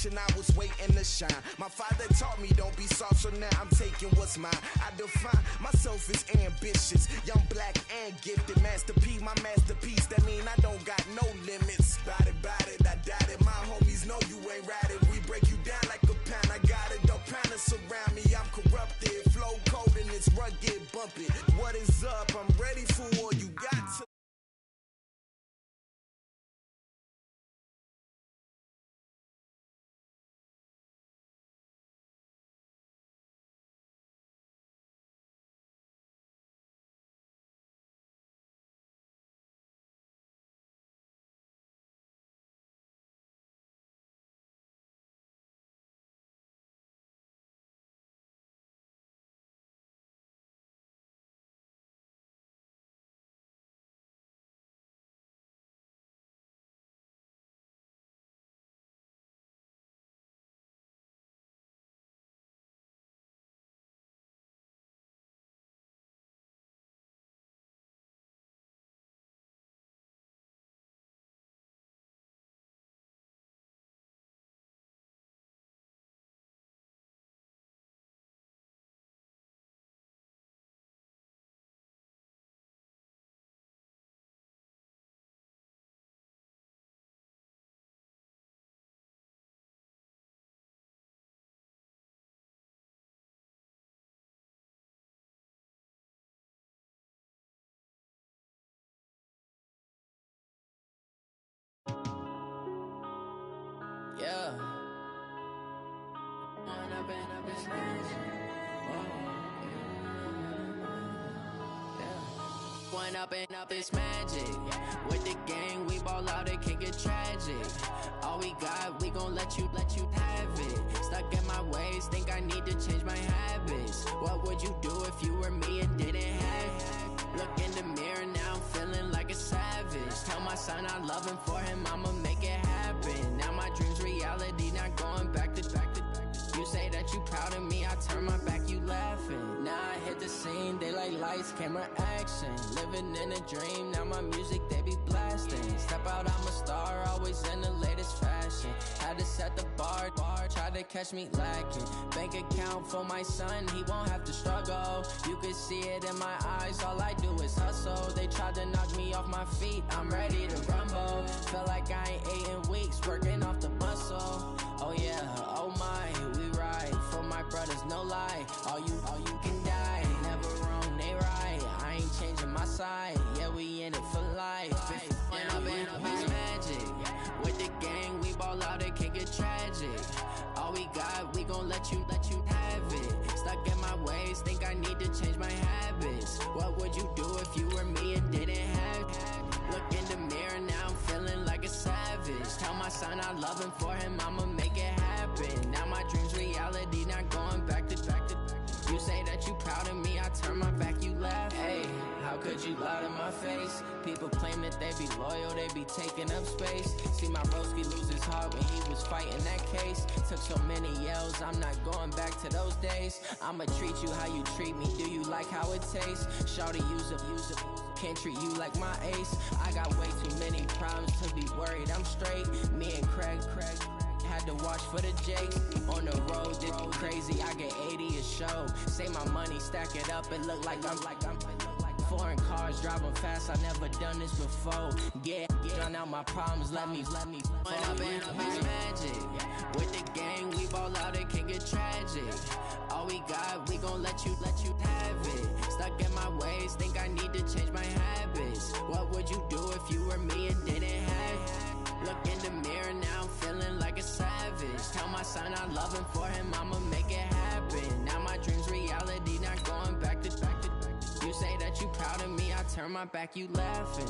generation, I was waiting to shine. My father taught me don't be soft, so now I'm taking what's mine. I define myself as ambitious, young, black, and gifted. Master P, my masterpiece, that mean I don't got no limits. Bout it, I doubt it. My homies know you ain't ratted. We break you down like a pound. I got it, don't pound us around me. I'm corrupted, flow cold and it's rugged, bump it. What is up? I'm ready for all you got to. Yeah. When I've been smashed. When up and up, it's magic. With the gang, we ball out, it can get tragic. All we got, we gon' let you have it. Stuck in my ways, think I need to change my habits. What would you do if you were me and didn't have it? Look in the mirror, now I'm feeling like a savage. Tell my son I love him, for him I'ma make it happen. Now my dream's reality, not going back to. You say that you proud of me, I turn my back, you laughing. Now I hit the scene, they like lights, camera, action. Living in a dream, now my music, they be blasting. Step out, I'm a star, always in the latest fashion. Had to set the bar, try to catch me lacking. Bank account for my son, he won't have to struggle. You can see it in my eyes, all I do is hustle. They tried to knock me off my feet, I'm ready to rumble. Feel like I ain't ate in weeks, working off the muscle. Oh yeah, oh my, we ride for my brothers, no lie. All you can die, never wrong, they right. I ain't changing my side, yeah, we in it for life. When I've been up, it's magic. With the gang, we ball out, it can get tragic. All we got, we gon' let you have it. Stuck in my ways, think I need to change my habits. What would you do if you were me and didn't have it? Look in the mirror, now I'm feeling like a savage. Tell my son I love him, for him I'ma make it happen. Now my dream's reality, not going back to. You say that you proud of me, I turn my back, you laugh. Hey, how could you lie to my face? People claim that they be loyal, they be taking up space. See my broski lose his heart when he was fighting that case. Took so many yells, I'm not going back to those days. I'ma treat you how you treat me, do you like how it tastes? Shawty, use it, can't treat you like my ace. I got way too many problems to be worried, I'm straight. Me and Craig had to watch for the Jakes. On the road, this crazy, I get 80 a show. Say my money, stack it up, it look like I'm foreign cars, driving fast, I never done this before. Yeah, drown out my problems, let me When I've been up, it's magic. With the gang, we ball out, it can get tragic. All we got, we gon' let you have it. Stuck in my ways, think I need to change my habits. What would you do if you were me and didn't have it? Look in the mirror, now I'm feeling like a savage. Tell my son I love him, for him I'ma make it happen. Now my dream's reality, not going back to. You say that you proud of me, I turn my back, you laughing.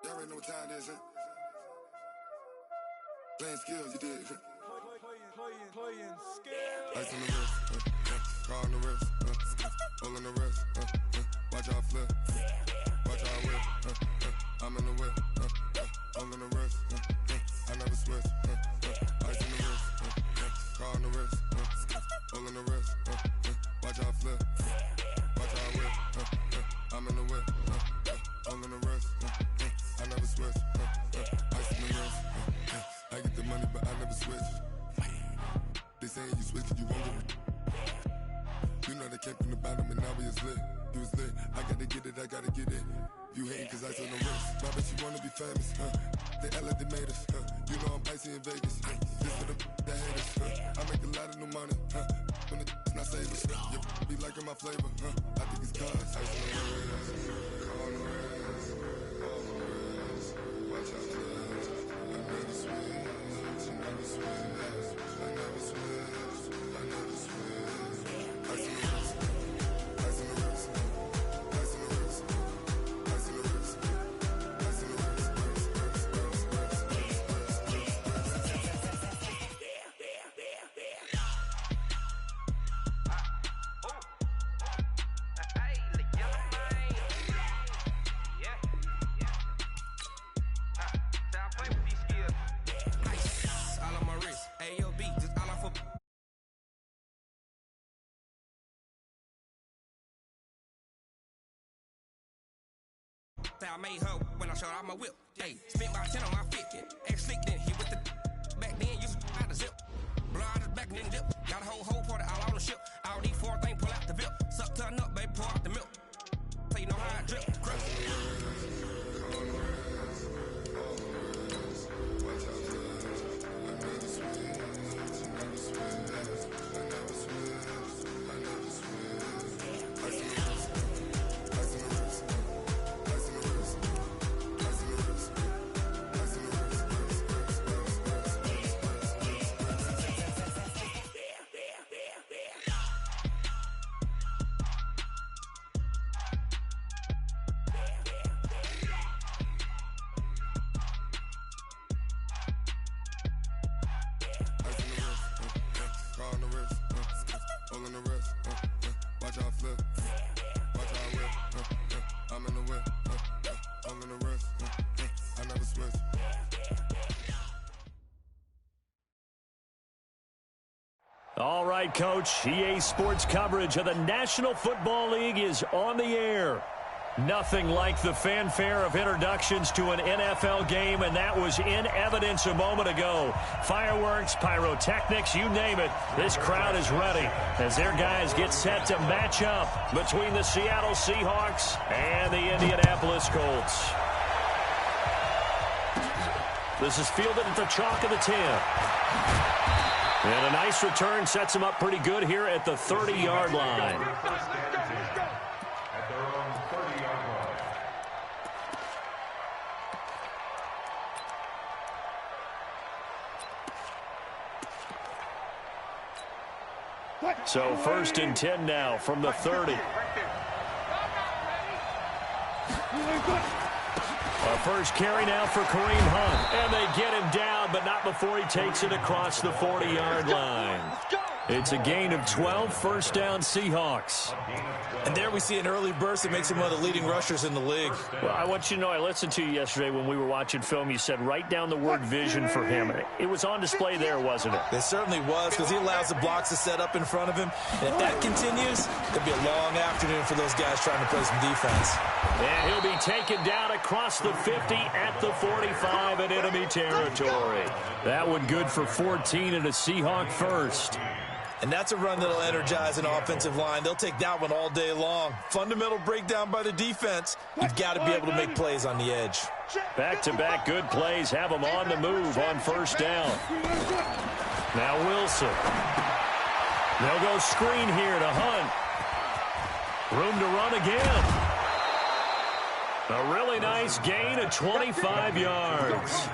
Y'all already know what time it is, huh? Playing skills, you did. Playing skills. Ice on the wrist, car on the wrist, hole on the wrist, Watch how I flip. Watch how I whip. I'm in the whip. All in the wrist. I never switch. Ice in the wrist. Car on the wrist. All in the wrist. Watch how I flip. Watch how I whip. I'm in the whip. All in the wrist. I never switch. Ice in the wrist. I get the money, but I never switch. They saying you switch, you won't get it. You know they came from the bottom and now we is lit. You was lit, I gotta get it, I gotta get it. You hating cause I on the wrist. My bitch, you wanna be famous, They Ella, they made us, You know I'm icy in Vegas, This for the that hate us, I make a lot of new money, When the not savers, you be liking my flavor, I think it's cause ice on the wrist, on the wrist, on the wrist. Watch out, cuz I never switch, I never switch, I never switch, I never switch. Ice on the wrist, ice on the wrist, ice on the wrist, ice on the wrist, ice on the wrist. I made her when I showed out my whip. Hey, spent about 10 on my fit. Ex slick then hit with the back then used to out the zip. Blow out his back then dip. Got a whole party all on the ship. All these four things pull out the bip. Suck to a nut, baby, pour out the milk. So you know how I drip. Crush. All right, Coach, EA Sports coverage of the National Football League is on the air. Nothing like the fanfare of introductions to an NFL game, and that was in evidence a moment ago. Fireworks, pyrotechnics, you name it. This crowd is ready as their guys get set to match up between the Seattle Seahawks and the Indianapolis Colts. This is fielded at the chalk of the 10. And a nice return sets him up pretty good here at the 30-yard line. So 1st and 10 now from the 30. A first carry now for Kareem Hunt. And they get him down, but not before he takes it across the 40-yard line. It's a gain of 12, first down Seahawks. And there we see an early burst that makes him one of the leading rushers in the league. Well, I want you to know, I listened to you yesterday when we were watching film. You said write down the word vision for him. It was on display there, wasn't it? It certainly was, because he allows the blocks to set up in front of him. And if that continues, it'll be a long afternoon for those guys trying to play some defense. And he'll be taken down across the 50 at the 45 in enemy territory. That one good for 14 and a Seahawk first. And that's a run that'll energize an offensive line. They'll take that one all day long. Fundamental breakdown by the defense. You've got to be able to make plays on the edge. Back-to-back good plays have them on the move on first down. Now Wilson. They'll go screen here to Hunt. Room to run again. A really nice gain of 25 yards.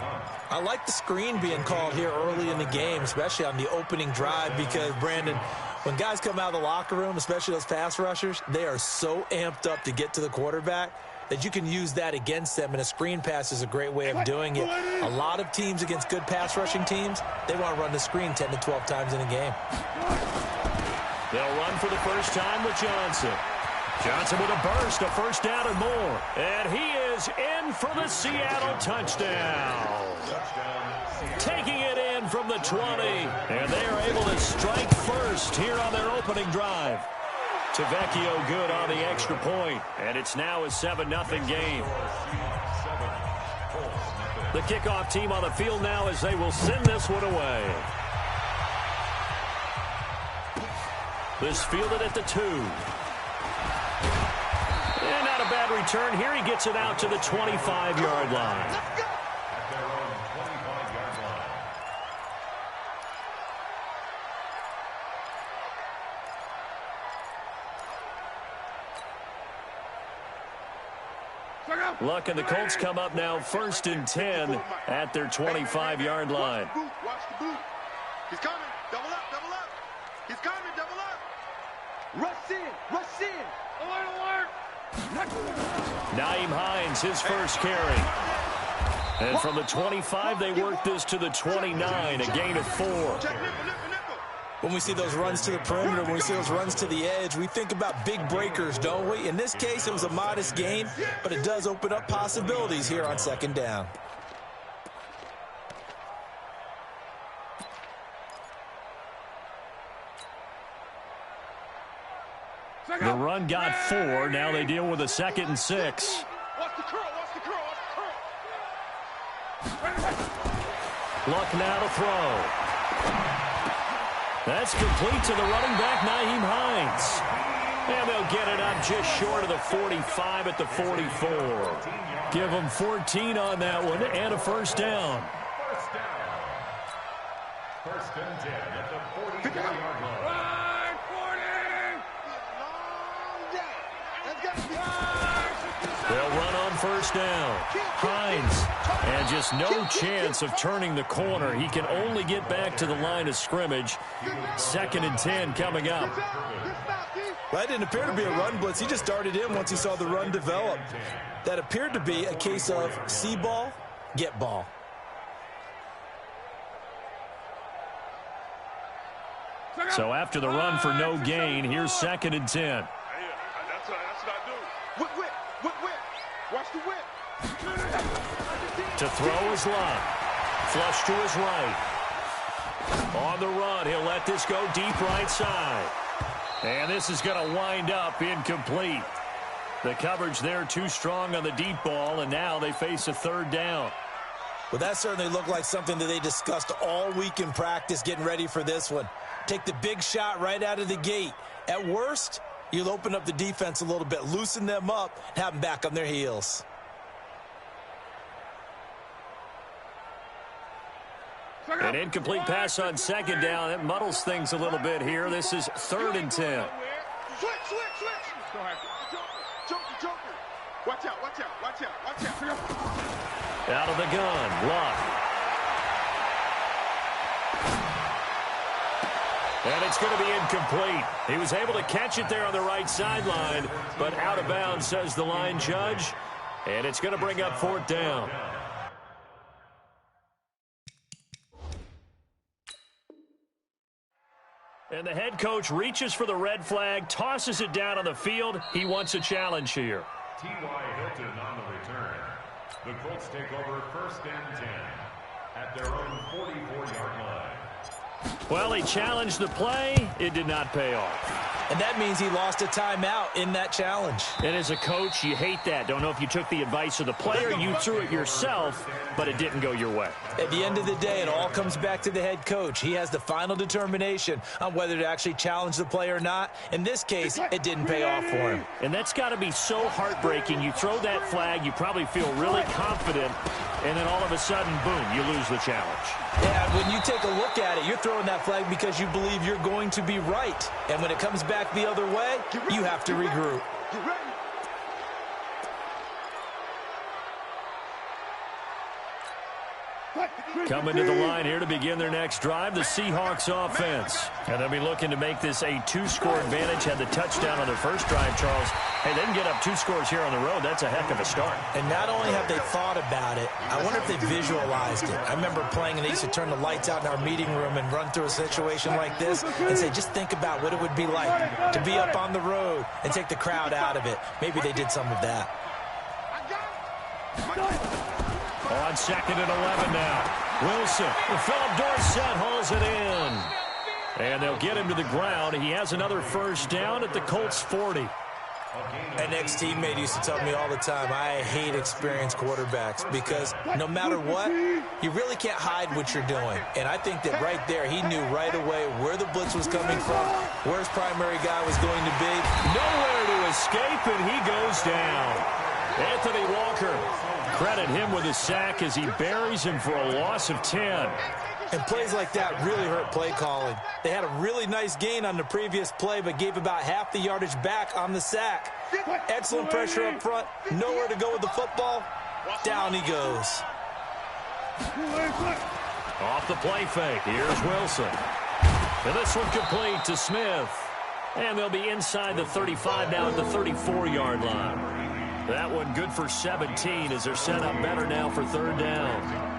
I like the screen being called here early in the game, especially on the opening drive, because, Brandon, when guys come out of the locker room, especially those pass rushers, they are so amped up to get to the quarterback that you can use that against them, and a screen pass is a great way of doing it. A lot of teams against good pass rushing teams, they want to run the screen 10 to 12 times in a game. They'll run for the first time with Johnson. Johnson with a burst, a first down and more. And he is in for the Seattle touchdown. Taking it in from the 20. And they are able to strike first here on their opening drive. Tavecchio good on the extra point. And it's now a 7-0 game. The kickoff team on the field now as they will send this one away. This fielded at the 2. And not a bad return here. He gets it out to the 25-yard line. Luck and the Colts come up now 1st and 10 at their 25-yard line. Watch the boot. He's coming. Double up, double up. He's coming, double up. Rush in, rush in. Alert, alert. Naeem Hines, his first carry. And from the 25, they work this to the 29, a gain of 4. When we see those runs to the perimeter, when we see those runs to the edge, we think about big breakers, don't we? In this case, it was a modest gain, but it does open up possibilities here on 2nd down. The run got 4. Now they deal with a 2nd and 6. Watch the curl, watch the curl, watch the curl. Luck now to throw. That's complete to the running back, Naeem Hines. And they'll get it up just short of the 45 at the 44. Give them 14 on that one and a first down. First and 10 at the 44-yard line. They'll run on first down. Hines, and just no chance of turning the corner. He can only get back to the line of scrimmage. 2nd and 10 coming up. Well, that didn't appear to be a run blitz. He just darted in once he saw the run develop. That appeared to be a case of see ball, get ball. So after the run for no gain, here's 2nd and 10. That's what I do. Whip, whip, whip, whip. Watch the whip. To throw is Luck. Flush to his right. On the run, he'll let this go deep right side. And this is going to wind up incomplete. The coverage there too strong on the deep ball, and now they face a 3rd down. Well, that certainly looked like something that they discussed all week in practice getting ready for this one. Take the big shot right out of the gate. At worst, you'll open up the defense a little bit, loosen them up, and have them back on their heels. An incomplete pass on 2nd down. That muddles things a little bit here. This is 3rd and 10. Switch, switch, switch. Joker, Joker. Watch out, watch out, watch out, watch out. Out of the gun, Luck. And it's going to be incomplete. He was able to catch it there on the right sideline, but out of bounds, says the line judge. And it's going to bring up 4th down. And the head coach reaches for the red flag, tosses it down on the field. He wants a challenge here. T.Y. Hilton on the return. The Colts take over 1st and 10 at their own 44-yard line. Well, he challenged the play. It did not pay off. And that means he lost a timeout in that challenge. And as a coach, you hate that. Don't know if you took the advice of the player, you threw it yourself, but it didn't go your way. At the end of the day, it all comes back to the head coach. He has the final determination on whether to actually challenge the play or not. In this case, it didn't pay off for him. And that's got to be so heartbreaking. You throw that flag, you probably feel really confident, and then all of a sudden, boom, you lose the challenge. Yeah, when you take a look at it, you're throwing that flag because you believe you're going to be right. And when it comes back the other way, you have to regroup. Coming to the line here to begin their next drive, the Seahawks offense. And they'll be looking to make this a 2-score advantage. Had the touchdown on their first drive, Charles. Hey, they can get up 2 scores here on the road. That's a heck of a start. And not only have they thought about it, I wonder if they visualized it. I remember playing, and they used to turn the lights out in our meeting room and run through a situation like this and say, just think about what it would be like to be up on the road and take the crowd out of it. Maybe they did some of that. On 2nd and 11 now. Wilson, Philip Dorsett hauls it in. And they'll get him to the ground. He has another first down at the Colts 40. An ex-teammate used to tell me all the time, I hate experienced quarterbacks because no matter what, you really can't hide what you're doing. And I think that right there, he knew right away where the blitz was coming from, where his primary guy was going to be. Nowhere to escape, and he goes down. Anthony Walker, credit him with a sack as he buries him for a loss of 10. And plays like that really hurt play calling. They had a really nice gain on the previous play, but gave about half the yardage back on the sack. Excellent pressure up front. Nowhere to go with the football. Down he goes. Off the play fake. Here's Wilson. And this one complete to Smith. And they'll be inside the 35 now at the 34-yard line. That one good for 17 as they're set up better now for 3rd down.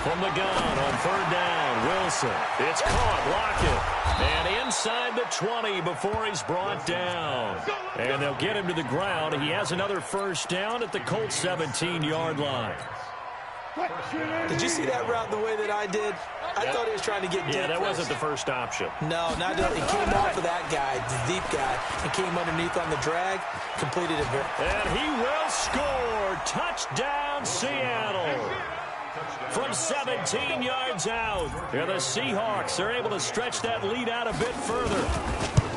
From the gun on 3rd down, Wilson. It's caught, Lockett. And inside the 20 before he's brought down. And they'll get him to the ground. He has another first down at the Colts 17-yard line. Did you see that route the way that I did? I thought he was trying to get deep. Yeah, that wasn't the first option. No, not he came off of that guy, the deep guy, and came underneath on the drag, completed it. And he will score. Touchdown, Seattle. From 17 yards out. And the Seahawks are able to stretch that lead out a bit further.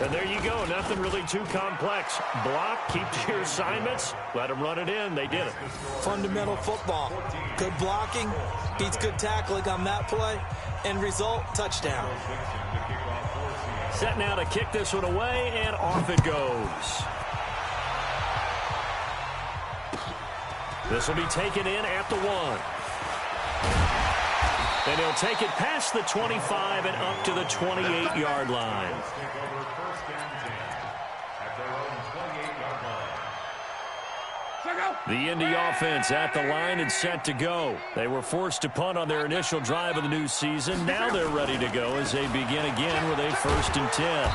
And there you go. Nothing really too complex. Block, keep to your assignments, let them run it in. They did it. Fundamental football. Good blocking, beats good tackling on that play. End result, touchdown. Set now to kick this one away, and off it goes. This will be taken in at the 1. And he'll take it past the 25 and up to the 28-yard line. The Indy offense at the line and set to go. They were forced to punt on their initial drive of the new season. Now they're ready to go as they begin again with a 1st and 10.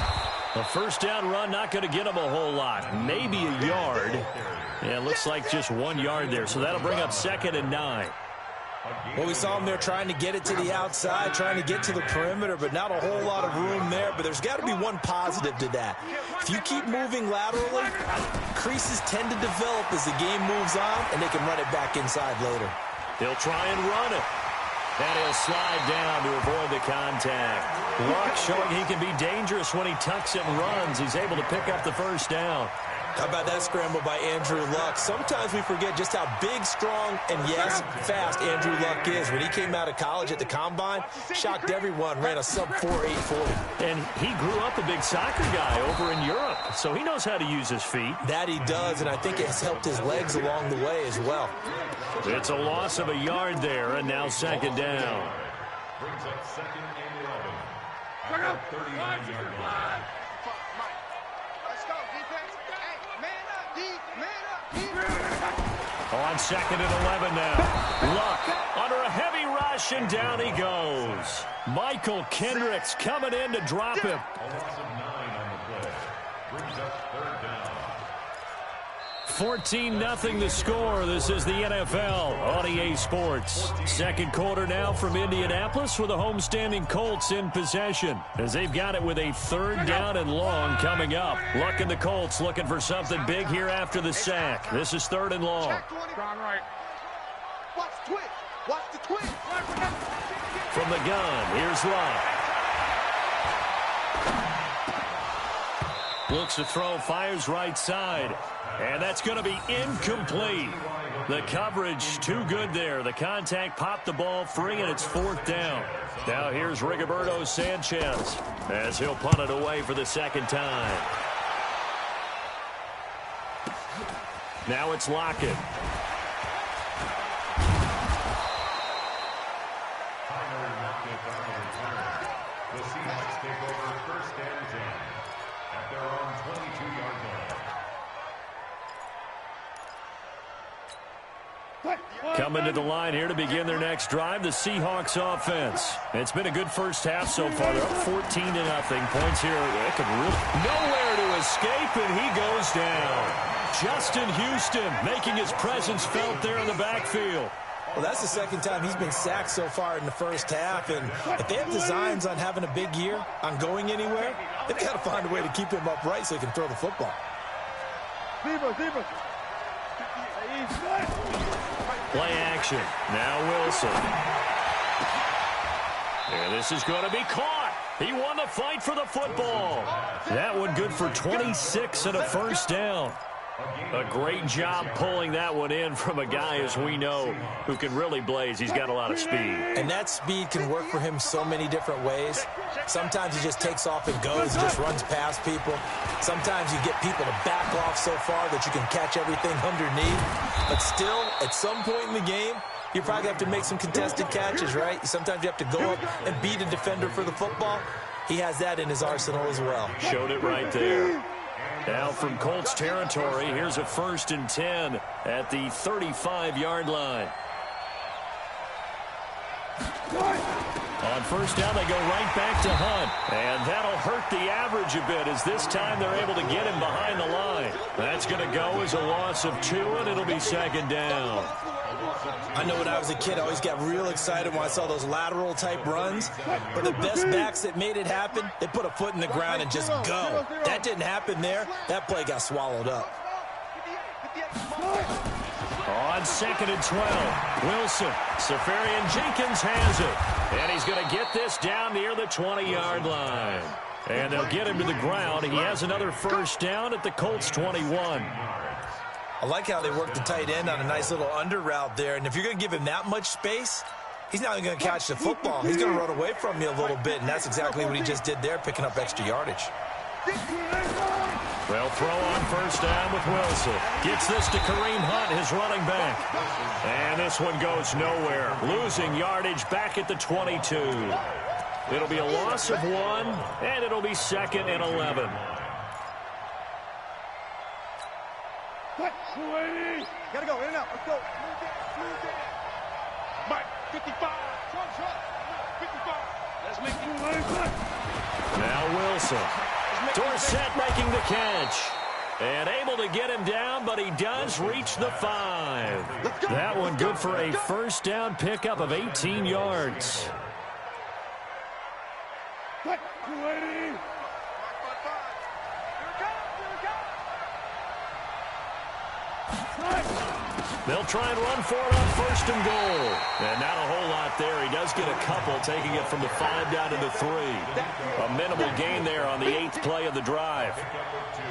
A first down run not going to get them a whole lot. Maybe a yard. Yeah, it looks like just 1 yard there. So that'll bring up 2nd and 9. Well, we saw them there trying to get it to the outside, trying to get to the perimeter, but not a whole lot of room there. But there's got to be one positive to that. If you keep moving laterally, creases tend to develop as the game moves on, and they can run it back inside later. He'll try and run it. And he'll slide down to avoid the contact. Luck showing he can be dangerous when he tucks it and runs. He's able to pick up the first down. How about that scramble by Andrew Luck? Sometimes we forget just how big, strong, and, yes, fast Andrew Luck is. When he came out of college at the Combine, shocked everyone, ran a sub-4 840. And he grew up a big soccer guy over in Europe, so he knows how to use his feet. That he does, and I think it has helped his legs along the way as well. It's a loss of a yard there, and now 2nd down. Brings up 2nd and 11. At the 39-yard line. On 2nd and 11 now. Luck under a heavy rush, and down he goes. Michael Kendricks coming in to drop him. A loss of 9 on the play. Brings up 3rd down. 14-0 the score. This is the NFL on EA Sports. Second quarter now from Indianapolis with the homestanding Colts in possession as they've got it with a 3rd down and long coming up. Luck and the Colts looking for something big here after the sack. This is 3rd and long. Watch the twitch. Watch the twitch. From the gun, here's Luck. Looks to throw, fires right side. And that's going to be incomplete. The coverage too good there. The contact popped the ball free, and it's 4th down. Now here's Rigoberto Sanchez as he'll punt it away for the second time. Now it's Lockett. The Seahawks take over 1st and 10 at their own 22-yard line. Coming to the line here to begin their next drive, the Seahawks offense. It's been a good first half so far. They're up 14-0. Points here. It could really nowhere to escape, and he goes down. Justin Houston making his presence felt there in the backfield. Well, that's the second time he's been sacked so far in the first half, and if they have designs on having a big year, on going anywhere, they've got to find a way to keep him upright so he can throw the football. Play action. Now Wilson. And this is going to be caught. He won the fight for the football. That one good for 26 and a first down. A great job pulling that one in from a guy, as we know, who can really blaze. He's got a lot of speed. And that speed can work for him so many different ways. Sometimes he just takes off and goes, just runs past people. Sometimes you get people to back off so far that you can catch everything underneath. But still, at some point in the game, you probably have to make some contested catches, right? Sometimes you have to go up and beat a defender for the football. He has that in his arsenal as well. Showed it right there. Now from Colts territory, here's a 1st and 10 at the 35-yard line. On first down, they go right back to Hunt. And that'll hurt the average a bit as this time they're able to get him behind the line. That's going to go as a loss of 2, and it'll be 2nd down. I know when I was a kid, I always got real excited when I saw those lateral-type runs. But the best backs that made it happen, they put a foot in the ground and just go. That didn't happen there. That play got swallowed up. On 2nd and 12, Wilson. Safarian Jenkins has it. And he's going to get this down near the 20-yard line. And they'll get him to the ground. He has another first down at the Colts 21. I like how they work the tight end on a nice little under route there. And if you're going to give him that much space, he's not even going to catch the football. He's going to run away from you a little bit, and that's exactly what he just did there, picking up extra yardage. They'll throw on first down with Wilson. Gets this to Kareem Hunt, his running back. And this one goes nowhere. Losing yardage back at the 22. It'll be a loss of 1, and it'll be 2nd and 11. Gotta go, in and out, let's go. Mike, 55. 55. Let's make it. Now Wilson. Dorsett making the catch. And able to get him down, but he does reach the 5. That one good for a first down pickup of 18 yards. They'll try and run for it on 1st and goal. And not a whole lot there. He does get a couple, taking it from the 5 down to the 3. A minimal gain there on the 8th play of the drive.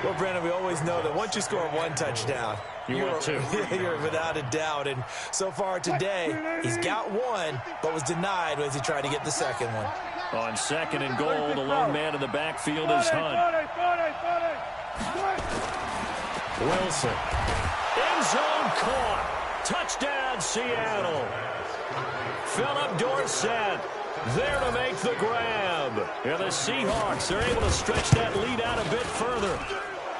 Well, Brandon, we always know that once you score 1 touchdown, you're 2. You're without a doubt. And so far today, he's got 1, but was denied as he tried to get the second one. On 2nd and goal, the lone man in the backfield is Hunt. Wilson. End zone caught. Touchdown, Seattle. Philip Dorsett there to make the grab. And the Seahawks are able to stretch that lead out a bit further.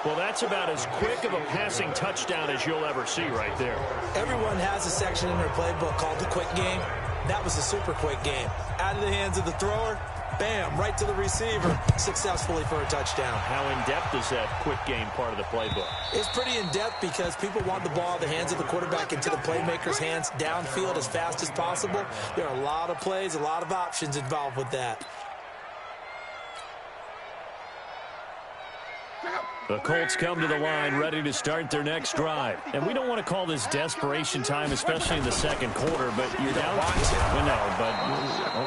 Well, that's about as quick of a passing touchdown as you'll ever see right there. Everyone has a section in their playbook called the quick game. That was a super quick game. Out of the hands of the thrower, bam, right to the receiver, successfully for a touchdown. How in-depth is that quick game part of the playbook? It's pretty in-depth because people want the ball in the hands of the quarterback into the playmaker's hands downfield as fast as possible. There are a lot of plays, a lot of options involved with that. The Colts come to the line ready to start their next drive. And we don't want to call this desperation time, especially in the second quarter, but you're down.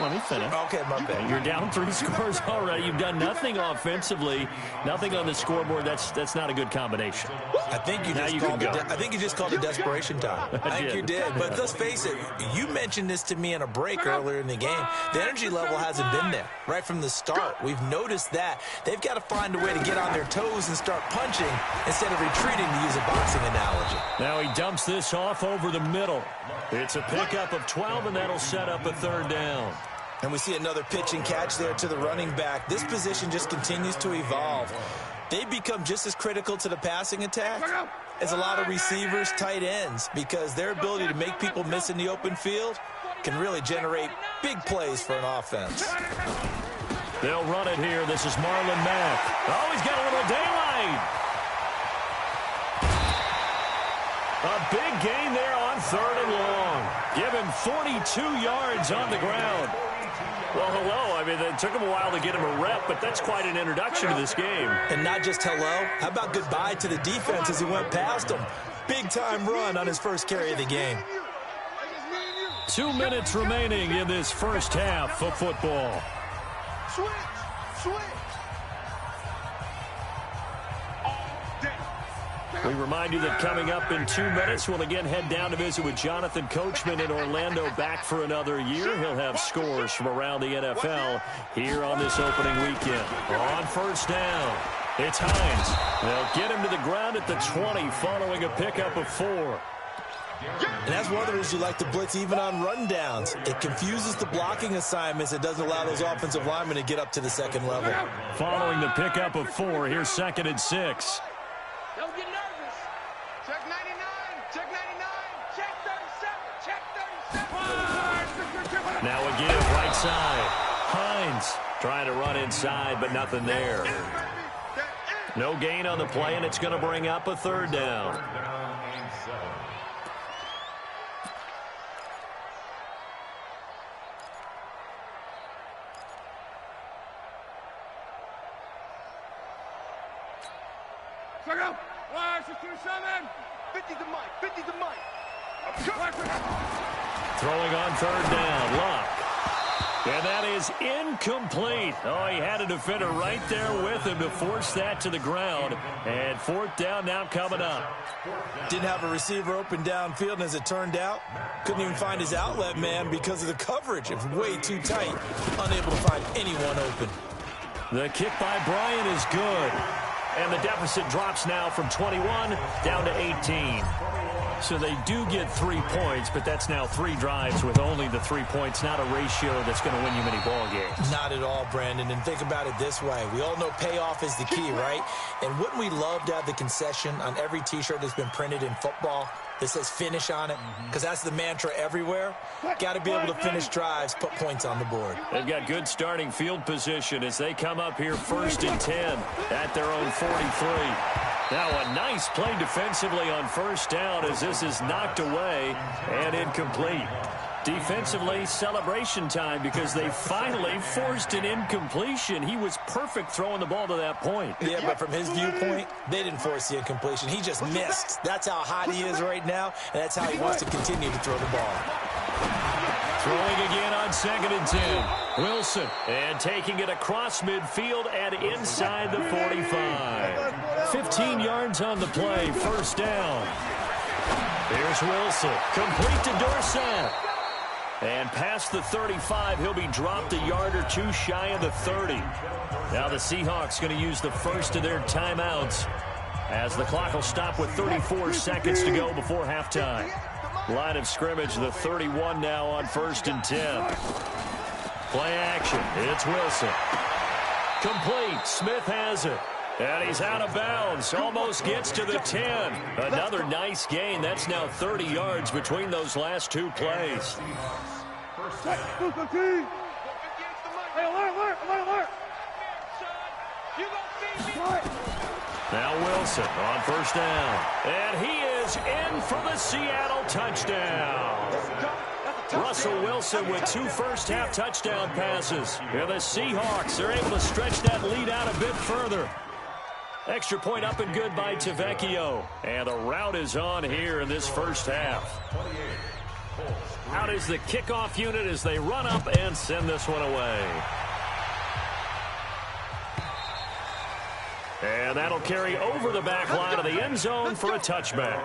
Let me finish. Okay, my bad. You're down 3 scores already. You've done nothing offensively, nothing on the scoreboard. That's not a good combination. I think you just called it desperation time. I think you did. But let's face it, you mentioned this to me in a break earlier in the game. The energy level hasn't been there right from the start. We've noticed that. They've got to find a way to get on their toes and start punching instead of retreating, to use a boxing analogy. Now he dumps this off over the middle. It's a pickup of 12, and that'll set up a 3rd down. And we see another pitch and catch there to the running back. This position just continues to evolve. They become just as critical to the passing attack as a lot of receivers, tight ends, because their ability to make people miss in the open field can really generate big plays for an offense. They'll run it here. This is Marlon Mack. Oh, he's got a little daylight. A big gain there on 3rd and long. Give him 42 yards on the ground. Well, hello. I mean, it took him a while to get him a rep, but that's quite an introduction to this game. And not just hello. How about goodbye to the defense as he went past him? Big-time run on his first carry of the game. 2 minutes remaining in this first half of football. Switch. We remind you that coming up in 2 minutes, we'll again head down to visit with Jonathan Coachman in Orlando, back for another year. He'll have scores from around the NFL here on this opening weekend. On 1st down, it's Hines. They'll get him to the ground at the 20 following a pickup of 4. And that's one of the reasons you like to blitz even on rundowns. It confuses the blocking assignments. It doesn't allow those offensive linemen to get up to the second level. Following the pickup of 4, here's 2nd and 6. Don't get nervous. Check 99. Check 99. Check 37. Check 37. Now a give right side. Hines trying to run inside, but nothing there. No gain on the play, and it's going to bring up a 3rd down. Check out. 1, 50's the mic. 50's the mic. Throwing on 3rd down. Luck. And that is incomplete. Oh, he had a defender right there with him to force that to the ground. And 4th down now coming up. Didn't have a receiver open downfield, and as it turned out, couldn't even find his outlet man because of the coverage. It was way too tight. Unable to find anyone open. The kick by Bryant is good. And the deficit drops now from 21 down to 18. So they do get 3 points, but that's now 3 drives with only the 3 points, not a ratio that's going to win you many ball games. Not at all, Brandon. And think about it this way. We all know payoff is the key, right? And wouldn't we love to have the concession on every T-shirt that's been printed in football that says finish on it? Because that's the mantra everywhere. Got to be able to finish drives, put points on the board. They've got good starting field position as they come up here 1st and 10 at their own 43. Now a nice play defensively on 1st down as this is knocked away and incomplete. Defensively, celebration time because they finally forced an incompletion. He was perfect throwing the ball to that point. Yeah, but from his viewpoint, they didn't force the incompletion. He just missed. That's how hot he is right now, and that's how he wants to continue to throw the ball. Throwing again on 2nd and 10. Wilson, and taking it across midfield and inside the 45. 15 yards on the play, 1st down. Here's Wilson, complete to Dorsett. And past the 35, he'll be dropped a yard or 2 shy of the 30. Now the Seahawks going to use the first of their timeouts as the clock will stop with 34 seconds to go before halftime. Line of scrimmage, the 31 now on 1st and 10. Play action. It's Wilson. Complete. Smith has it. And he's out of bounds. Almost gets to the 10. Another nice gain. That's now 30 yards between those last 2 plays. Hey, alert. Now Wilson on 1st down. And he is in for the Seattle touchdown. Russell Wilson with 2 first-half touchdown passes. And the Seahawks are able to stretch that lead out a bit further. Extra point up and good by Tavecchio. And the rout is on here in this first half. Out is the kickoff unit as they run up and send this one away. And that'll carry over the back line of the end zone for a touchback.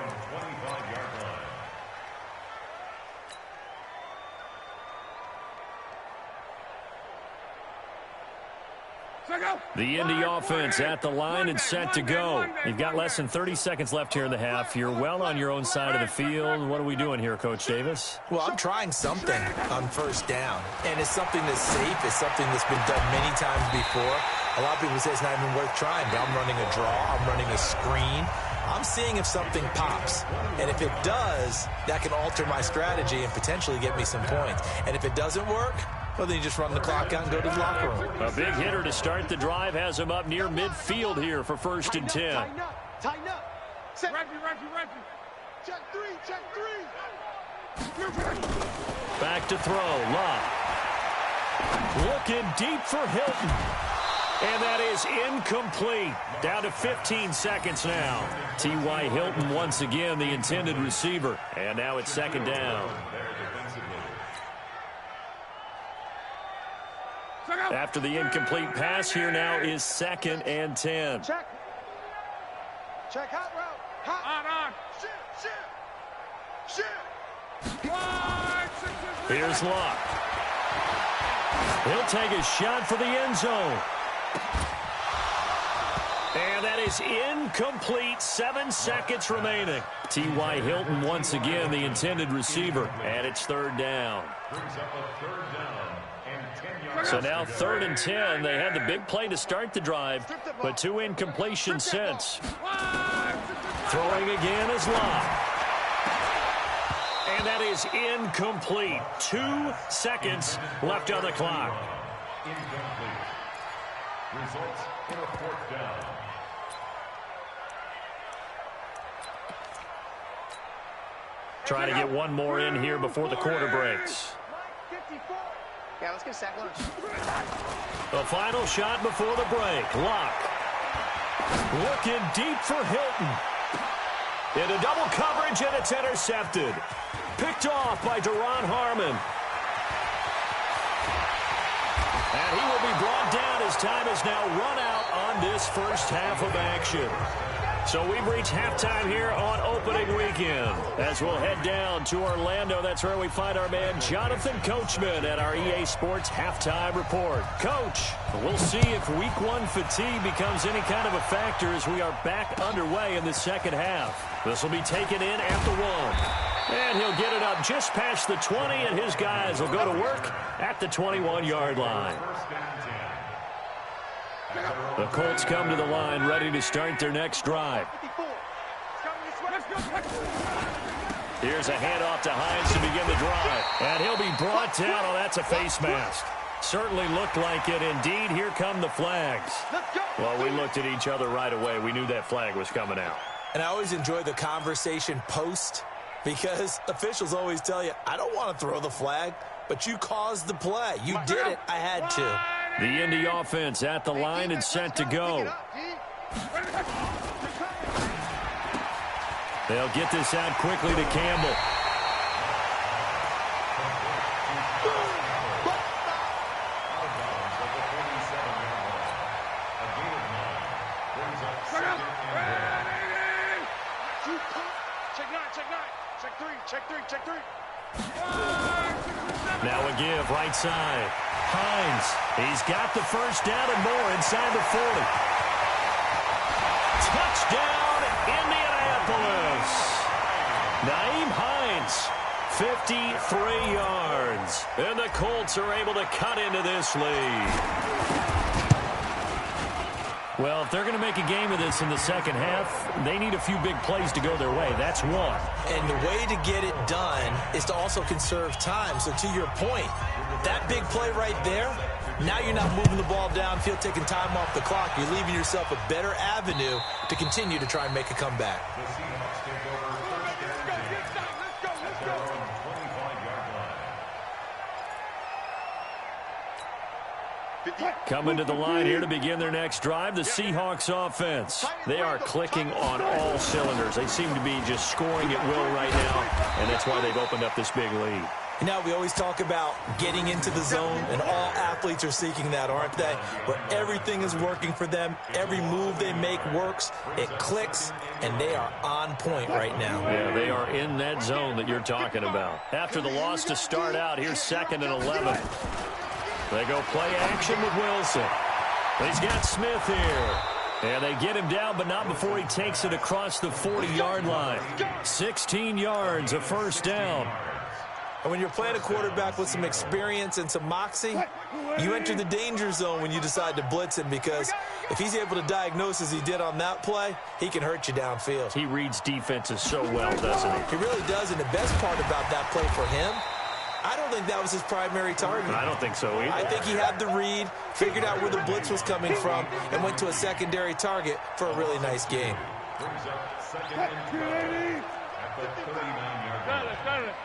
The Indy offense at the line and set to go. You've got less than 30 seconds left here in the half. You're well on your own side of the field. What are we doing here, Coach Davis? Well, I'm trying something on first down, and it's something that's safe. It's something that's been done many times before. A lot of people say it's not even worth trying, but I'm running a draw. I'm running a screen. I'm seeing if something pops, and if it does, that can alter my strategy and potentially get me some points. And if it doesn't work, well, then you just run the clock out and go to the locker room. A big hitter to start the drive has him up near midfield here for 1st and 10. Tighten up. Tighten up. Set. Referee. Check three. Back to throw. Love. Looking deep for Hilton. And that is incomplete. Down to 15 seconds now. T.Y. Hilton once again the intended receiver. And now it's 2nd down. After the incomplete pass, here now is 2nd and 10. Check hot route. Hot. Shit. Here's Luck. He'll take a shot for the end zone. And that is incomplete. 7 seconds remaining. T.Y. Hilton once again the intended receiver. And it's 3rd down. So now 3rd and 10. They had the big play to start the drive, but 2 incompletions since. Throwing again is Locke. And that is incomplete. 2 seconds left on the clock. Incomplete. Results in a 4th down. Trying to get one more in here before the quarter breaks. Yeah, let's get sack lunch. The final shot before the break. Locke. Looking deep for Hilton. Into double coverage, and it's intercepted. Picked off by Deron Harmon. And he will be brought down as time is now run out on this first half of action. So we've reached halftime here on opening weekend. As we'll head down to Orlando, that's where we find our man Jonathan Coachman at our EA Sports Halftime Report. Coach, we'll see if Week 1 fatigue becomes any kind of a factor as we are back underway in the second half. This will be taken in at the 1. And he'll get it up just past the 20, and his guys will go to work at the 21-yard line. The Colts come to the line ready to start their next drive. Here's a handoff to Hines to begin the drive. And he'll be brought down. Oh, that's a face mask. Certainly looked like it. Indeed, here come the flags. Well, we looked at each other right away. We knew that flag was coming out. And I always enjoy the conversation post because officials always tell you, I don't want to throw the flag, but you caused the play. You did it. I had to. The Indy offense at the line and set to go. They'll get this out quickly to Campbell. Check three. Now a give, right side. Hines, he's got the first down and more inside the 40. Touchdown, Indianapolis. Naeem Hines, 53 yards. And the Colts are able to cut into this lead. Well, if they're going to make a game of this in the second half, they need a few big plays to go their way. That's one. And the way to get it done is to also conserve time. So to your point, that big play right there, now you're not moving the ball downfield, taking time off the clock. You're leaving yourself a better avenue to continue to try and make a comeback. The Seahawks take over first down at their own 25-yard line. Coming to the line here to begin their next drive, the Seahawks offense. They are clicking on all cylinders. They seem to be just scoring at will right now, and that's why they've opened up this big lead. Now, we always talk about getting into the zone, and all athletes are seeking that, aren't they? Where everything is working for them, every move they make works, it clicks, and they are on point right now. Yeah, they are in that zone that you're talking about. After the loss to start out, here's 2nd and 11. They go play action with Wilson. He's got Smith here. And they get him down, but not before he takes it across the 40-yard line. 16 yards, a first down. And when you're playing a quarterback with some experience and some moxie, you enter the danger zone when you decide to blitz him, because if he's able to diagnose as he did on that play, he can hurt you downfield. He reads defenses so well, doesn't he? He really does, and the best part about that play for him, I don't think that was his primary target. I don't think so either. I think he had the read, figured out where the blitz was coming from, and went to a secondary target for a really nice game. Brings up 2nd and 12 at the 39-yard line.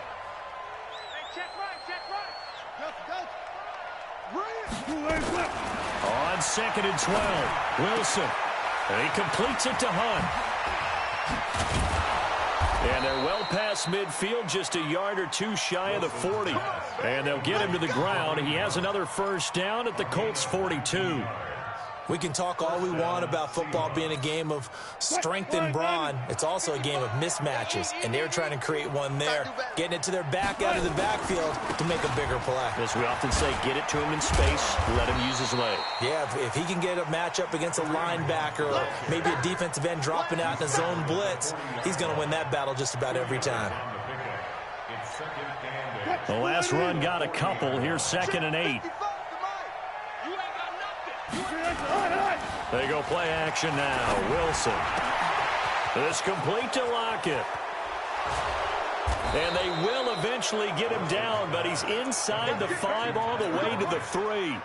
On 2nd and 12, Wilson. And he completes it to Hunt. And they're well past midfield, just a yard or two shy of the 40. And they'll get him to the ground. He has another first down at the Colts 42. We can talk all we want about football being a game of strength and brawn. It's also a game of mismatches, and they're trying to create one there, getting it to their back out of the backfield to make a bigger play. As we often say, get it to him in space, let him use his leg. Yeah, if he can get a matchup against a linebacker or maybe a defensive end dropping out in a zone blitz, he's going to win that battle just about every time. The last run got a couple. Here's 2nd and 8. They go play action now. Wilson. It's complete to Lockett. And they will eventually get him down, but he's inside the 5 all the way to the 3.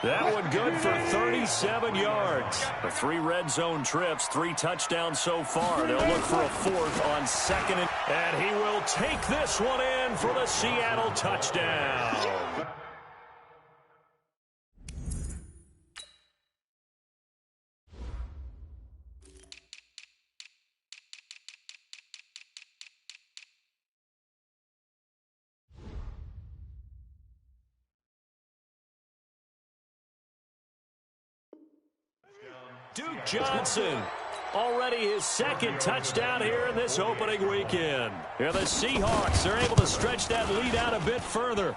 That one good for 37 yards. The 3 red zone trips, 3 touchdowns so far. They'll look for a 4th on 2nd. And he will take this one in for the Seattle touchdown. Duke Johnson, already his 2nd touchdown here in this opening weekend. Here the Seahawks are able to stretch that lead out a bit further.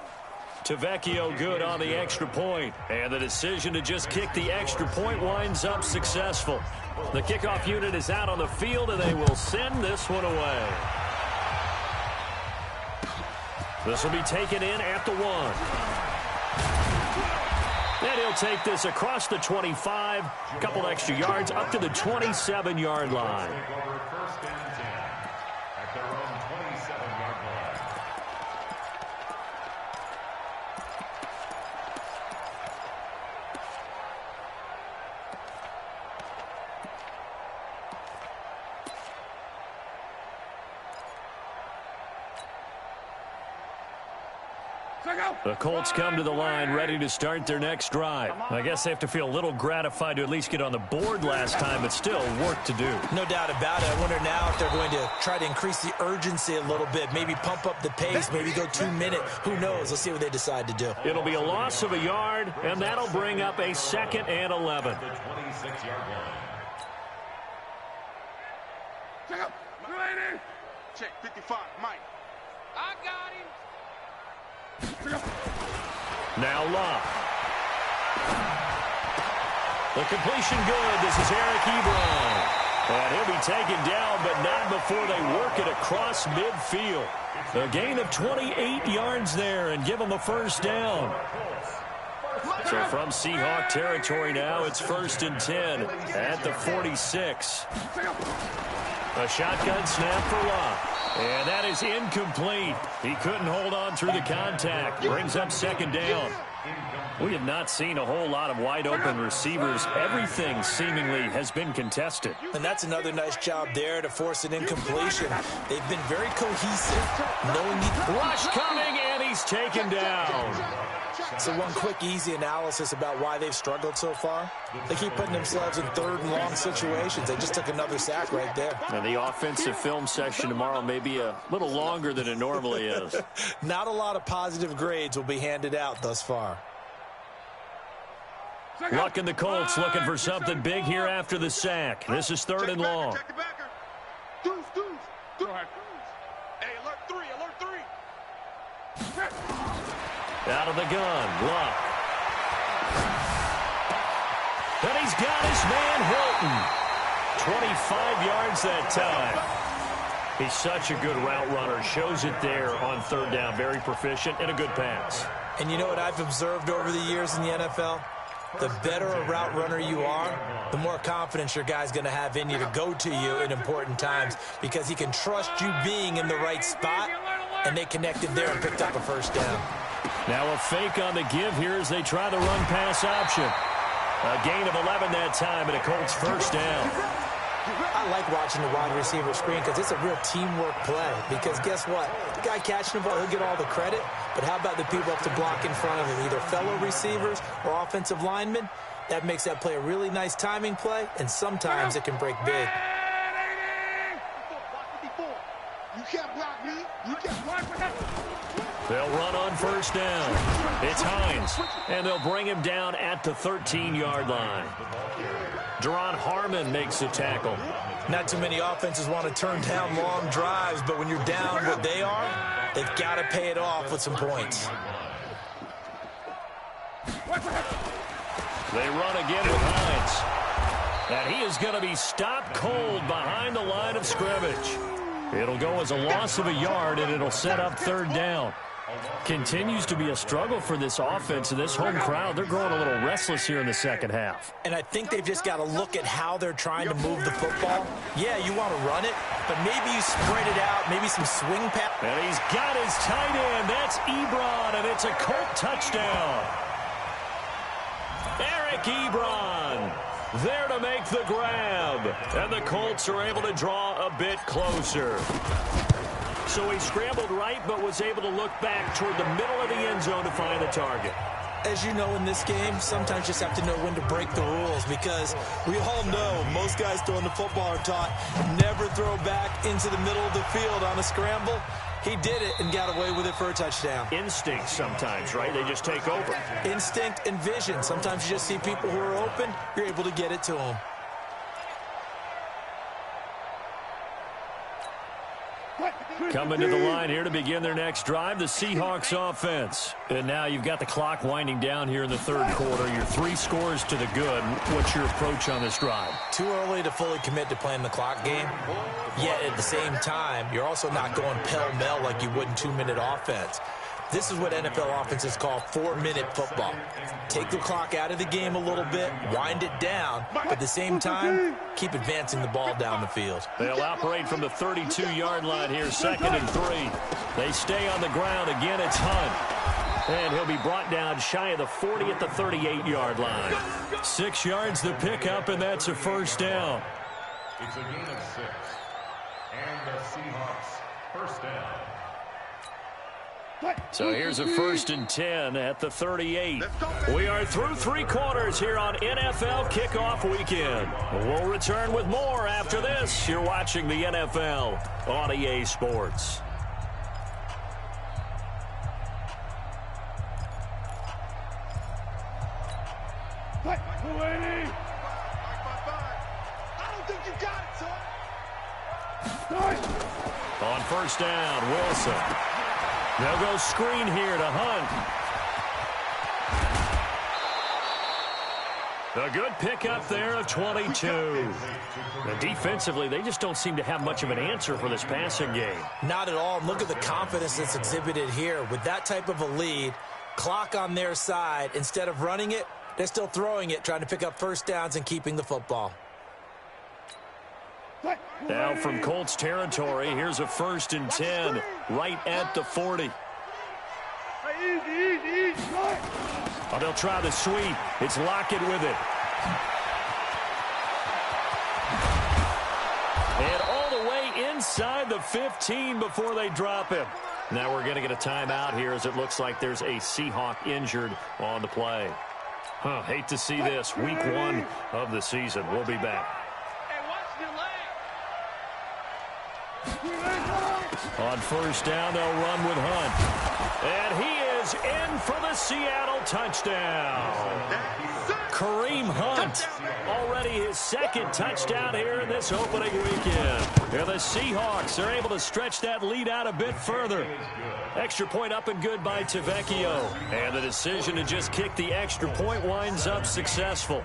Tavecchio good on the extra point, and the decision to just kick the extra point winds up successful. The kickoff unit is out on the field, and they will send this one away. This will be taken in at the 1. And he'll take this across the 25, a couple extra yards, up to the 27-yard line. First and 10 at their own 27-yard line. The Colts come to the line ready to start their next drive. I guess they have to feel a little gratified to at least get on the board last time, but still work to do. No doubt about it. I wonder now if they're going to try to increase the urgency a little bit, maybe pump up the pace, maybe go 2 minute. Who knows? Let's see what they decide to do. It'll be a loss of a yard, and that'll bring up a 2nd and 11. The 26-yard line. Check up. Check 55, Mike. I got him. Now Locke. The completion good. This is Eric Ebron. And he'll be taken down, but not before they work it across midfield. A gain of 28 yards there and give them a first down. So from Seahawk territory now, it's 1st and 10 at the 46. A shotgun snap for Locke. And that is incomplete. He couldn't hold on through the contact. Brings up 2nd down. We have not seen a whole lot of wide-open receivers. Everything seemingly has been contested. And that's another nice job there to force an incompletion. They've been very cohesive. Rush coming, and he's taken down. So one quick, easy analysis about why they've struggled so far. They keep putting themselves in third and long situations. They just took another sack right there. And the offensive film session tomorrow may be a little longer than it normally is. Not a lot of positive grades will be handed out thus far. Luck and the Colts looking for something big here after the sack. This is third and long. Out of the gun, Luck. And he's got his man Hilton. 25 yards that time. He's such a good route runner. Shows it there on third down. Very proficient and a good pass. And you know what I've observed over the years in the NFL? The better a route runner you are, the more confidence your guy's going to have in you to go to you in important times because he can trust you being in the right spot, and they connected there and picked up a first down. Now a fake on the give here as they try the run-pass option. A gain of 11 that time and a Colts first down. I like watching the wide receiver screen because it's a real teamwork play. Because guess what? The guy catching the ball, he'll get all the credit. But how about the people up to block in front of him, either fellow receivers or offensive linemen? That makes that play a really nice timing play, and sometimes it can break big. You can't block me. You can't block me. They'll run on first down. It's Hines, and they'll bring him down at the 13-yard line. Deron Harmon makes the tackle. Not too many offenses want to turn down long drives, but when you're down what they are, they've got to pay it off with some points. They run again with Hines. And he is going to be stopped cold behind the line of scrimmage. It'll go as a loss of a yard, and it'll set up third down. Continues to be a struggle for this offense and this home crowd. They're growing a little restless here in the second half. And I think they've just got to look at how they're trying to move the football. Yeah, you want to run it, but maybe you spread it out, maybe some swing pass. And he's got his tight end. That's Ebron, and it's a Colt touchdown. Eric Ebron there to make the grab. And the Colts are able to draw a bit closer. So he scrambled right, but was able to look back toward the middle of the end zone to find the target. As you know, in this game, sometimes you just have to know when to break the rules because we all know most guys throwing the football are taught never throw back into the middle of the field on a scramble. He did it and got away with it for a touchdown. Instinct sometimes, right? They just take over. Instinct and vision. Sometimes you just see people who are open, you're able to get it to them. Coming to the line here to begin their next drive, the Seahawks offense. And now you've got the clock winding down here in the third quarter. Your 3 scores to the good. What's your approach on this drive? Too early to fully commit to playing the clock game. Yet at the same time, you're also not going pell-mell like you would in 2-minute offense. This is what NFL offenses call 4-minute football. Take the clock out of the game a little bit, wind it down, but at the same time, keep advancing the ball down the field. They'll operate from the 32-yard line here, 2nd and 3. They stay on the ground. Again, it's Hunt. And he'll be brought down shy of the 40 at the 38-yard line. 6 yards the pickup, and that's a first down. It's a gain of 6. And the Seahawks first down. So here's a 1st and 10 at the 38. We are through 3 quarters here on NFL Kickoff Weekend. We'll return with more after this. You're watching the NFL on EA Sports. I don't think you got it, son. On first down, Wilson. They'll go screen here to Hunt. A good pickup there of 22. Now, defensively, they just don't seem to have much of an answer for this passing game. Not at all. Look at the confidence that's exhibited here. With that type of a lead, clock on their side, instead of running it, they're still throwing it, trying to pick up first downs and keeping the football. Now from Colts territory, here's a 1st and 10 right at the 40. Oh, they'll try the sweep. It's Lockett with it. And all the way inside the 15 before they drop him. Now we're going to get a timeout here as it looks like there's a Seahawk injured on the play. Hate to see this. Week 1 of the season. We'll be back. On first down, they'll run with Hunt. And he is in for the Seattle touchdown. Kareem Hunt, already his second touchdown here in this opening weekend. And the Seahawks are able to stretch that lead out a bit further. Extra point up and good by Tavecchio. And the decision to just kick the extra point winds up successful.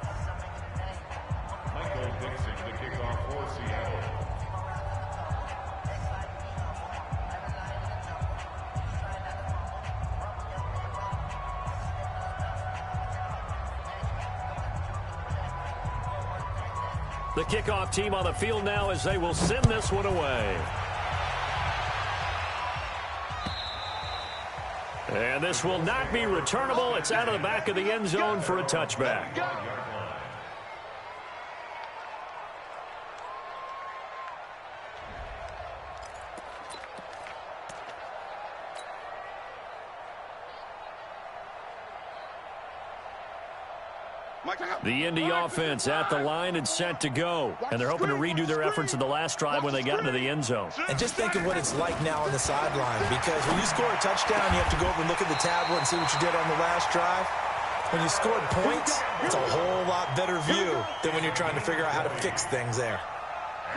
The kickoff team on the field now as they will send this one away. And this will not be returnable. It's out of the back of the end zone for a touchback. The Indy offense at the line and set to go. And they're hoping to redo their efforts in the last drive when they got into the end zone. And just think of what it's like now on the sideline, because when you score a touchdown, you have to go over and look at the tablet and see what you did on the last drive. When you scored points, it's a whole lot better view than when you're trying to figure out how to fix things there.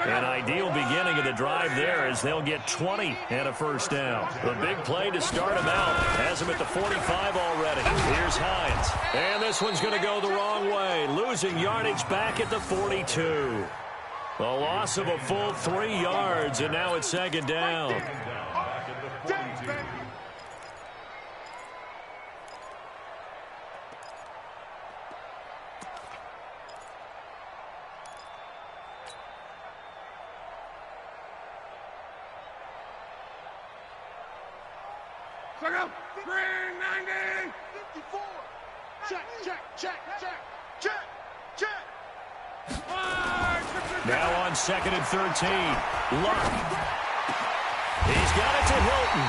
An ideal beginning of the drive there as they'll get 20 and a first down. The big play to start them out. Has them at the 45 already. Here's Hines. And this one's going to go the wrong way. Losing yardage back at the 42. A loss of a full 3 yards, and now it's second down. Green 90. 54. Check, check, check, check, check, check. Now on 2nd and 13. Luck. He's got it to Hilton.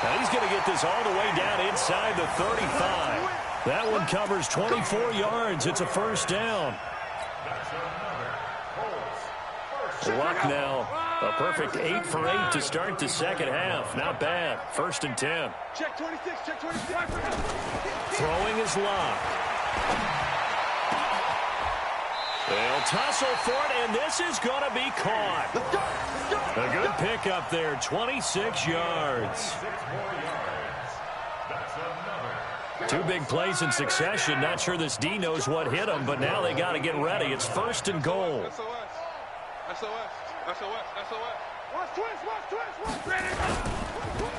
Now he's going to get this all the way down inside the 35. That one covers 24 yards. It's a first down. Luck now. A perfect 8 for 8 to start the second half. Not bad. 1st and 10. Check 26, check 26. Throwing is Luck. They'll tussle for it, and this is going to be caught. A good pickup there, 26 yards. 2 big plays in succession. Not sure this D knows what hit him, but now they got to get ready. It's 1st and goal.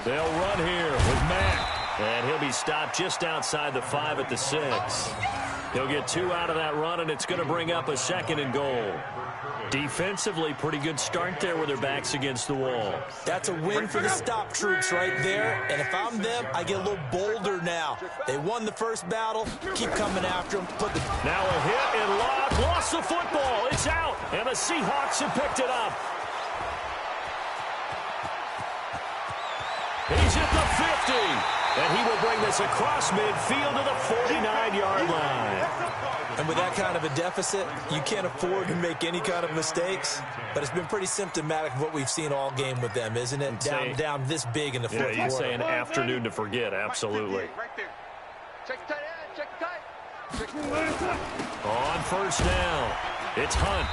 They'll run here with Mack. And he'll be stopped just outside the 5 at the 6. He'll get 2 out of that run, and it's going to bring up a 2nd and goal. Defensively, pretty good start there with their backs against the wall. That's a win for the stop troops right there. And if I'm them, I get a little bolder now. They won the first battle. Keep coming after them. Now a hit and Luck lost the football. It's out, and the Seahawks have picked it up. He's at the 50. And he will bring this across midfield to the 49-yard line. And with that kind of a deficit, you can't afford to make any kind of mistakes. But it's been pretty symptomatic of what we've seen all game with them, isn't it? Down this big in the fourth quarter. You'd say an afternoon to forget, absolutely. Right there. Check the tight end, check the tight. On first down, it's Hunt.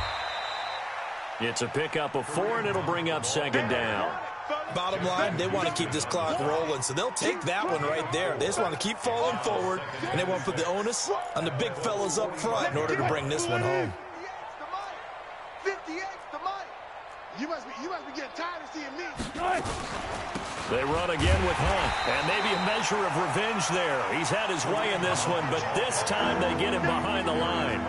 It's a pickup of 4, and it'll bring up 2nd down. Bottom line, they want to keep this clock rolling, so they'll take that one right there. They just want to keep falling forward, and they want to put the onus on the big fellas up front in order to bring this one home. 58's the money. You must be getting tired of seeing me. They run again with Hunt, and maybe a measure of revenge there. He's had his way in this one, but this time they get him behind the line.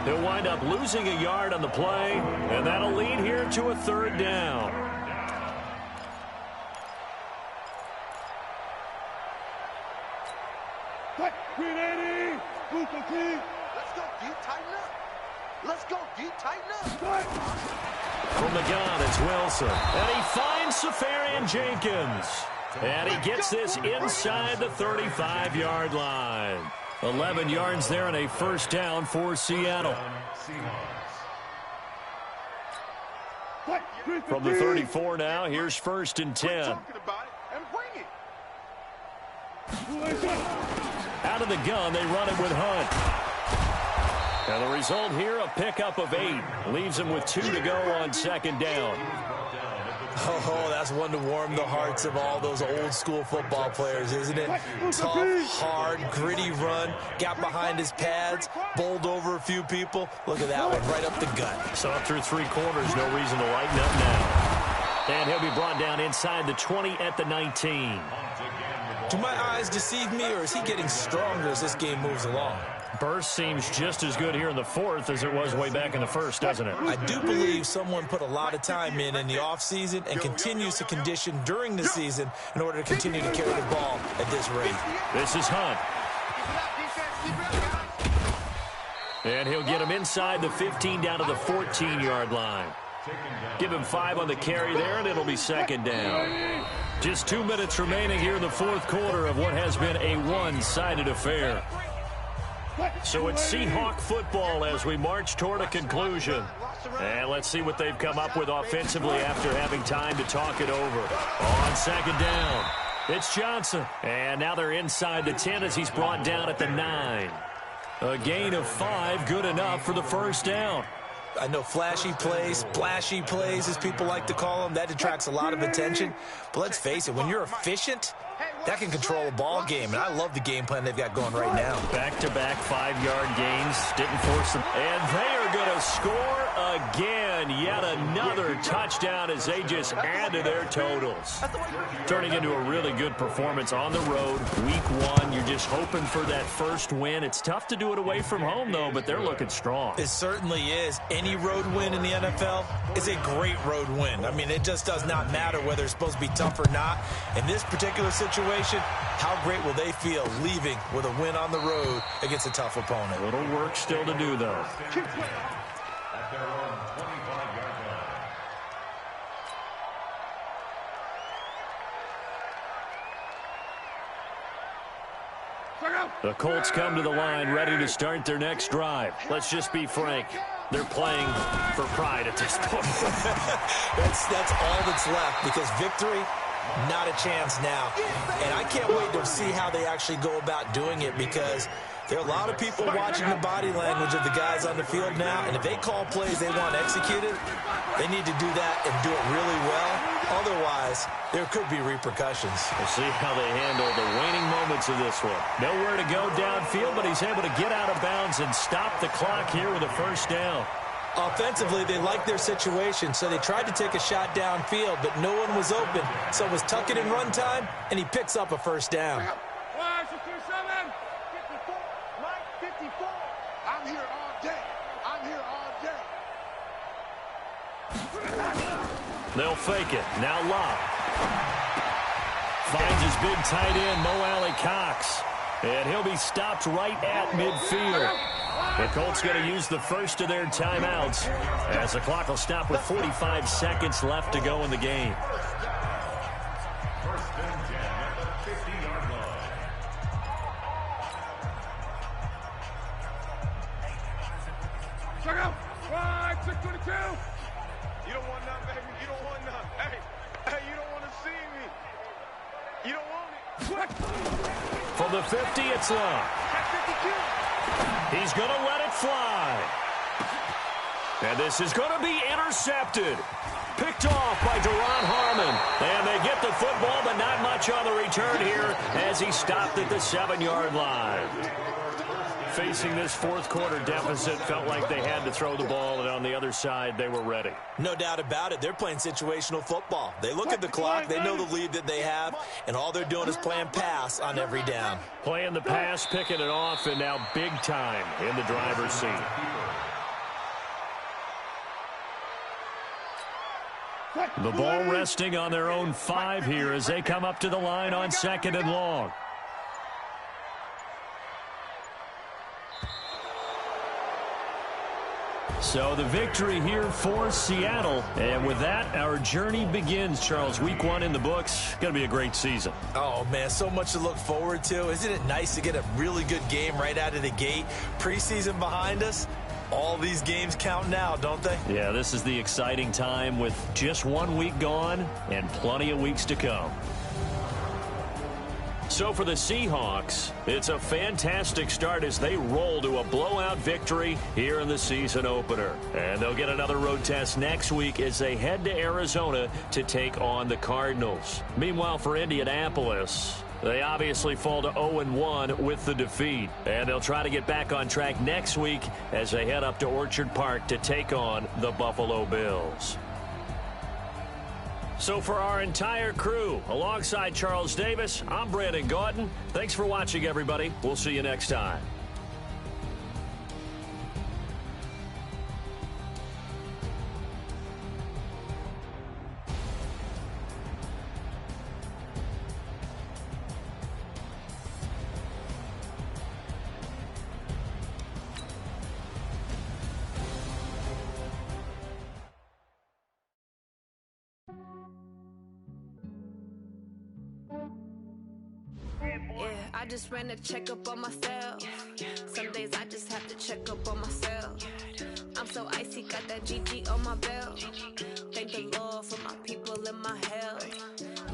He'll wind up losing a yard on the play, and that'll lead here to a 3rd down. Green 80. Let's go, D. Tighten up. Let's go, D. Tighten up. From the gun, it's Wilson. And he finds Safarian Jenkins. And he gets this inside the 35-yard line. 11 yards there and a first down for Seattle. From the 34 now, here's 1st and 10. Out of the gun, they run it with Hunt. And the result here, a pickup of 8. Leaves him with 2 to go on 2nd down. Oh, that's one to warm the hearts of all those old-school football players, isn't it? Tough, hard, gritty run. Got behind his pads, bowled over a few people. Look at that one, right up the gut. So up through 3 quarters, no reason to lighten up now. And he'll be brought down inside the 20 at the 19. Do my eyes deceive me, or is he getting stronger as this game moves along? Burst seems just as good here in the 4th as it was way back in the 1st, doesn't it? I do believe someone put a lot of time in the offseason and continues to condition during the season in order to continue to carry the ball at this rate. This is Hunt. And he'll get him inside the 15 down to the 14-yard line. Give him 5 on the carry there, and it'll be 2nd down. Just 2 minutes remaining here in the 4th quarter of what has been a one-sided affair. So it's Seahawk football as we march toward a conclusion. And let's see what they've come up with offensively after having time to talk it over. On 2nd down, it's Johnson. And now they're inside the 10 as he's brought down at the 9. A gain of 5, good enough for the first down. I know flashy plays, splashy plays, as people like to call them, that attracts a lot of attention. But let's face it, when you're efficient, that can control a ball game, and I love the game plan they've got going right now. Back-to-back 5-yard gains, didn't force them. And they are going to score again. Yet another touchdown as they just add to their totals. Turning into a really good performance on the road. Week 1, you're just hoping for that first win. It's tough to do it away from home, though, but they're looking strong. It certainly is. Any road win in the NFL is a great road win. I mean, it just does not matter whether it's supposed to be tough or not. In this particular situation, how great will they feel leaving with a win on the road against a tough opponent? A little work still to do, though. At their own 25-yard line. The Colts come to the line ready to start their next drive. Let's just be frank. They're playing for pride at this point. That's all that's left, because victory, not a chance now. And I can't wait to see how they actually go about doing it, because there are a lot of people watching the body language of the guys on the field now, and if they call plays they want executed, they need to do that and do it really well. Otherwise, there could be repercussions. We'll see how they handle the waning moments of this one. Nowhere to go downfield, but he's able to get out of bounds and stop the clock here with a first down. Offensively, they liked their situation, so they tried to take a shot downfield, but no one was open. So it was tuck it in run time, and he picks up a first down. 54. I'm here all day. I'm here all day. They'll fake it. Now Locke. Finds his big tight end, Mo Alley Cox. And he'll be stopped right at midfield. The Colts going to use the first of their timeouts as the clock will stop with 45 seconds left to go in the game. First and 10 at the 50-yard line. Check out. Right, 622. You don't want none, baby. You don't want none. Hey, you don't want to see me. You don't want it. From the 50, it's long. He's going to let it fly. And this is going to be intercepted. Picked off by Deron Harmon. And they get the football, but not much on the return here as he stopped at the 7-yard line. Facing this fourth quarter deficit, felt like they had to throw the ball, and on the other side, they were ready. No doubt about it. They're playing situational football. They look at the clock. They know the lead that they have, and all they're doing is playing pass on every down. Playing the pass, picking it off, and now big time in the driver's seat. The ball resting on their own 5 here as they come up to the line on 2nd and long. So the victory here for Seattle. And with that, our journey begins, Charles. Week 1 in the books. Going to be a great season. Oh, man, so much to look forward to. Isn't it nice to get a really good game right out of the gate? Preseason behind us. All these games count now, don't they? Yeah, this is the exciting time with just 1 week gone and plenty of weeks to come. So for the Seahawks, it's a fantastic start as they roll to a blowout victory here in the season opener. And they'll get another road test next week as they head to Arizona to take on the Cardinals. Meanwhile, for Indianapolis, they obviously fall to 0-1 with the defeat. And they'll try to get back on track next week as they head up to Orchard Park to take on the Buffalo Bills. So for our entire crew, alongside Charles Davis, I'm Brandon Gaudin. Thanks for watching, everybody. We'll see you next time. I just ran a checkup on myself. Some days I just have to check up on myself. I'm so icy, got that GG on my belt. Thank the Lord for my people and my health.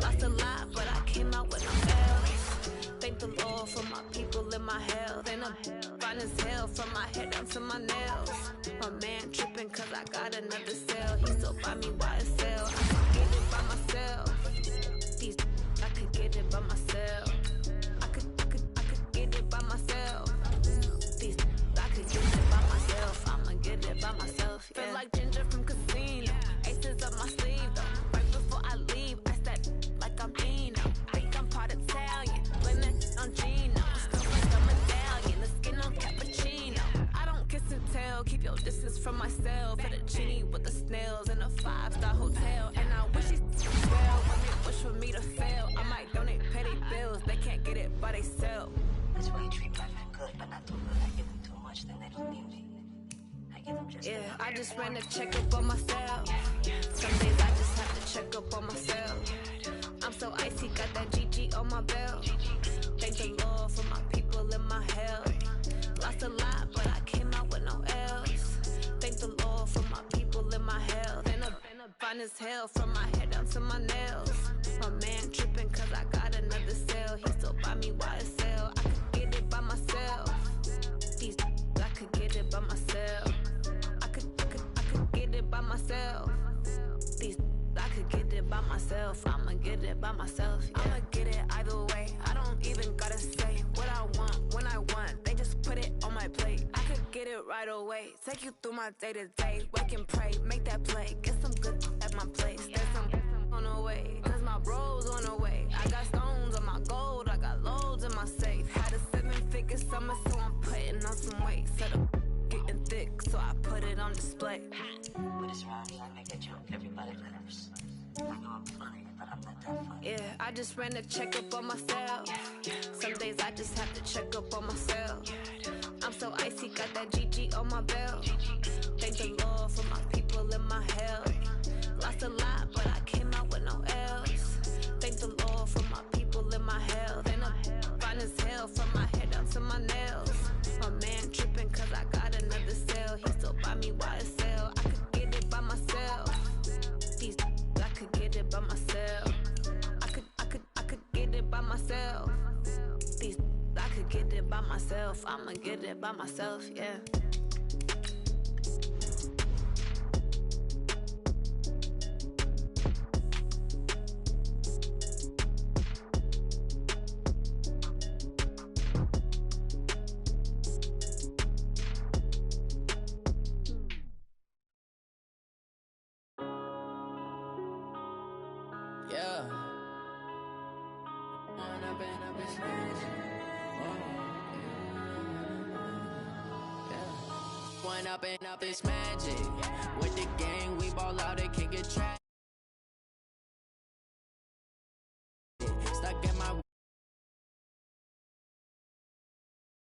Lost a lot, but I came out with no else. Thank the Lord for my people and my health. And I'm fine as hell from my head down to my nails. My man tripping cause I got another cell. He still buy me YSL. I could get it by myself. These I could get it by myself. By myself. These I could get it by myself. I'ma get it by myself. Yeah. Feel like Ginger from Casino. Aces up my sleeve though. Right before I leave, I step like I'm Dino. Think I'm part Italian. Women on Gino. Stuff like a medallion. The skin on cappuccino. I don't kiss and tell. Keep your distance from myself. Put a genie with the snails in a 5-star hotel. And I wish she well. When they wish for me to fail, I might donate petty bills. They can't get it by themselves. That's why you treat my men good, but not too good. I give them too much, then they don't need me. I give them just enough. I just ran a checkup on myself. Some days I just have to check up on myself. I'm so icy, got that GG on my belt. Thank the Lord for my people and my health. Lost a lot, but I came out with no else. Thank the Lord for my people and my health. And I'm fine as hell from my head down to my nails. My man tripping cause I got another cell. He still buy me YSL. I could get it by myself. These I could get it by myself. I could get it by myself. These I could get it by myself. I'ma get it by myself. Yeah. I'ma get it either way. I don't even gotta say what I want when I want. They just put it on my plate. I could get it right away. Take you through my day to day. Wake and pray, make that play. Get some good at my place. There's some on the way, cause my bro's on the way. I got stones on my gold, I got loads in my safe. Had a 7-figure summer, so I'm putting on some weight. Set up getting thick, so I put it on display. With this round, I make a joke, everybody laughs. I know I'm funny, but I'm not that funny. Yeah, I just ran a checkup on myself. Some days I just have to check up on myself. I'm so icy, got that GG on my belt. Thank the Lord for my people and my health. Lost a lot, but I came out with no else. Thank the Lord for my people and my health. And I'm fine as hell from my head down to my nails. My man tripping cause I got another cell. He still buy me YSL. I could get it by myself. These I could get it by myself. I could get it by myself. These I could get it by myself. I'ma get it by myself, yeah. Up and up, it's magic. With the game.